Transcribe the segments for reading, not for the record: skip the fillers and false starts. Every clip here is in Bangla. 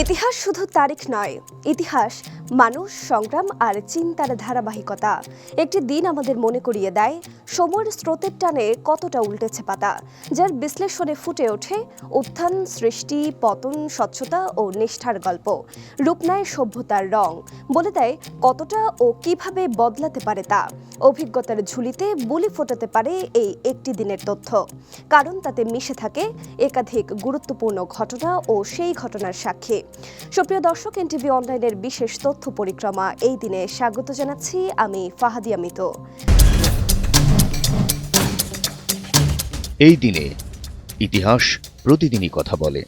ইতিহাস শুধু তারিখ নয়, ইতিহাস মানুষ, সংগ্রাম আর চিন্তার ধারাবাহিকতা। একটি দিন আমাদের মনে করিয়ে দেয় সময়ের স্রোতের টানে কতটা উল্টেছে পাতা, যার বিশ্লেষণে ফুটে ওঠে উত্থান, সৃষ্টি, পতন, স্বচ্ছতা ও নিষ্ঠার গল্প। রূপ নেয় সভ্যতার রং, বলে দেয় কতটা ও কিভাবে বদলাতে পারে তা। অভিজ্ঞতার ঝুলিতে বুলি ফোটাতে পারে এই একটি দিনের তথ্য, কারণ তাতে মিশে থাকে একাধিক গুরুত্বপূর্ণ ঘটনা ও সেই ঘটনার সাক্ষী। সুপ্রিয় দর্শক, এনটিভি অনলাইনের বিশেষ তথ্য পরিক্রমা এই দিনে স্বাগত জানাচ্ছি আমি ফাহাদিয়া মিতু। এই দিনে ইতিহাস প্রতিদিনই কথা বলে।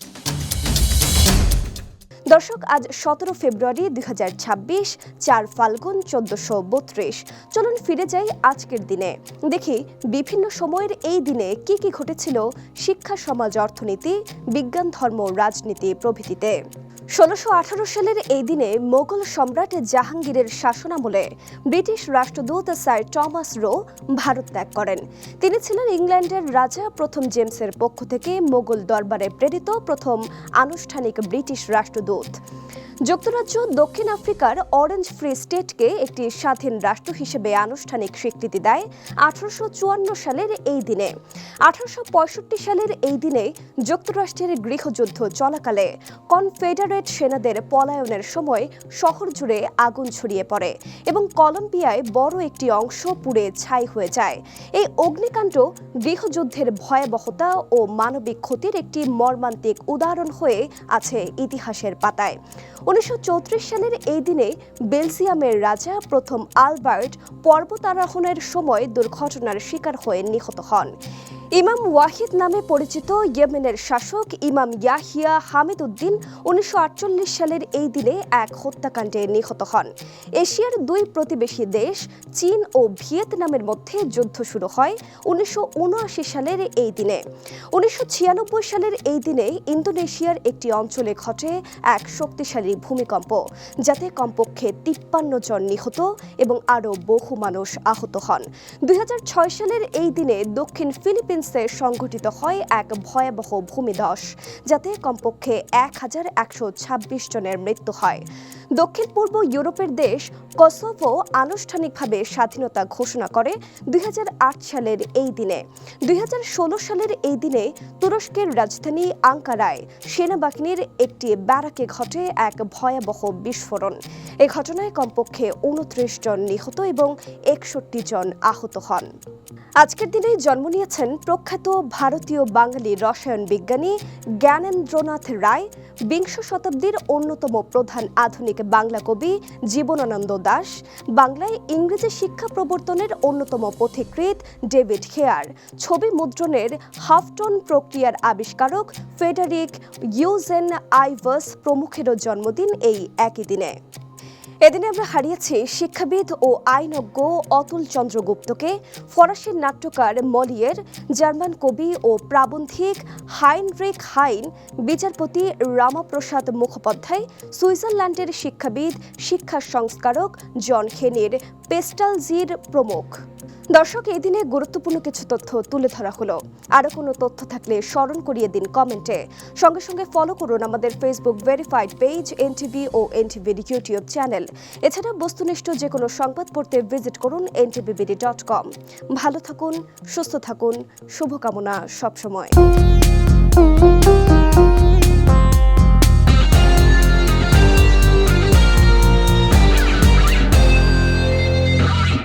দর্শক, আজ 17 ফেব্রুয়ারি 2026, 4 ফাল্গুন 1432। চলুন ফিরে যাই আজকের দিনে, দেখি বিভিন্ন সময়ের এই দিনে কি কি ঘটেছিল শিক্ষা, সমাজ, অর্থনীতি, বিজ্ঞান, ধর্ম, রাজনীতি প্রভৃতিতে। 1618 সালের এই দিনে মোগল সম্রাট জাহাঙ্গীরের শাসনামলে ব্রিটিশ রাষ্ট্রদূত স্যার টমাস রো ভারত ত্যাগ করেন। তিনি ছিলেন ইংল্যান্ডের রাজা প্রথম জেমসের পক্ষ থেকে মোগল দরবারে প্রেরিত প্রথম আনুষ্ঠানিক ব্রিটিশ রাষ্ট্রদূত। যুক্তরাজ্য দক্ষিণ আফ্রিকার অরেঞ্জ ফ্রি স্টেটকে একটি স্বাধীন রাষ্ট্র হিসেবে আনুষ্ঠানিক স্বীকৃতি দেয় 1854 সালের এই দিনে। 1865 সালের এই দিনে যুক্তরাষ্ট্রের গৃহযুদ্ধ চলাকালে কনফেডারেট সেনাদের পলায়নের সময় শহর জুড়ে আগুন ছড়িয়ে পড়ে এবং কলম্বিয়ায় বড় একটি অংশ পুড়ে ছাই হয়ে যায়। এই অগ্নিকাণ্ড গৃহযুদ্ধের ভয়াবহতা ও মানবিক ক্ষতির একটি মর্মান্তিক উদাহরণ হয়ে আছে ইতিহাসের পাতায়। 1934 সালের এই দিনে বেলজিয়ামের রাজা প্রথম আলবার্ট পর্বতারোহণের সময় দুর্ঘটনার শিকার হয়ে নিহত হন। ইমাম ওয়াহিদ নামে পরিচিত ইয়েমেনের শাসক ইমাম ইয়াহিয়া হামিদ উদ্দিন 1948 সালের এই দিনে এক হত্যাকাণ্ডে নিহত হন। এশিয়ার দুই প্রতিবেশী দেশ চীন ও ভিয়েতনামের মধ্যে যুদ্ধ শুরু হয় 1979 সালের এই দিনে। 1996 সালের এই দিনে ইন্দোনেশিয়ার একটি অঞ্চলে ঘটে এক শক্তিশালী ভূমিকম্প, যাতে কমপক্ষে 53 জন নিহত এবং আরও বহু মানুষ আহত হন। 2006 সালের এই দিনে দক্ষিণ ফিলিপিন্সে সংঘটিত হয় এক ভয়াবহ ভূমিধস, যাতে কমপক্ষে 1126 জনের মৃত্যু হয়। দক্ষিণ পূর্ব ইউরোপের দেশ কসোভো আনুষ্ঠানিকভাবে স্বাধীনতা ঘোষণা করে 2008 সালের এই দিনে। 2016 সালের এই দিনে তুরস্কের রাজধানী আঙ্কারায় সেনাবাহিনীর একটি ব্যারাকে ঘটে এক ভয়াবহ বিস্ফোরণ। এই ঘটনায় কমপক্ষে 29 জন নিহত এবং 61 জন আহত হন। আজকের দিনে জন্ম নিয়েছেন প্রখ্যাত ভারতীয় বাঙালি রসায়ন বিজ্ঞানী জ্ঞানেন্দ্রনাথ রায়, বিংশ শতাব্দীর অন্যতম প্রধান আধুনিক বাংলা কবি জীবনানন্দ দাশ, বাংলায় ইংরেজি শিক্ষা প্রবর্তনের অন্যতম পথিকৃৎ ডেভিড হেয়ার, ছবি মুদ্রণের হাফটন প্রক্রিয়ার আবিষ্কারক ফ্রেডারিক ইউজেন আইভাস প্রমুখেরও জন্মদিন এই একই দিনে। এদিনে আমরা হারিয়েছি শিক্ষাবিদ ও আইনজ্ঞ অতুল চন্দ্র গুপ্তকে, ফরাসি নাট্যকার মলিয়ের, জার্মান কবি ও প্রাবন্ধিক হাইনরিখ হাইন, বিচারপতি রামাপ্রসাদ মুখোপাধ্যায়, সুইজারল্যান্ডের শিক্ষাবিদ, শিক্ষা সংস্কারক জন হেনির পেস্টালজির প্রমুখ। দর্শক, এই দিনে গুরুত্বপূর্ণ কিছু তথ্য তুলে ধরা হলো। আরও কোনো তথ্য থাকলে স্মরণ করিয়ে দিন কমেন্টে। সঙ্গে সঙ্গে ফলো করুন আমাদের ফেসবুক ভেরিফাইড পেজ এনটিভি ও এনটিভির ইউটিউব চ্যানেল। এছাড়া বস্তুনিষ্ঠ যে কোনো সংবাদ পড়তে ভিজিট করুন ntvbd.com। ভালো থাকুন, সুস্থ থাকুন, শুভকামনা সবসময়।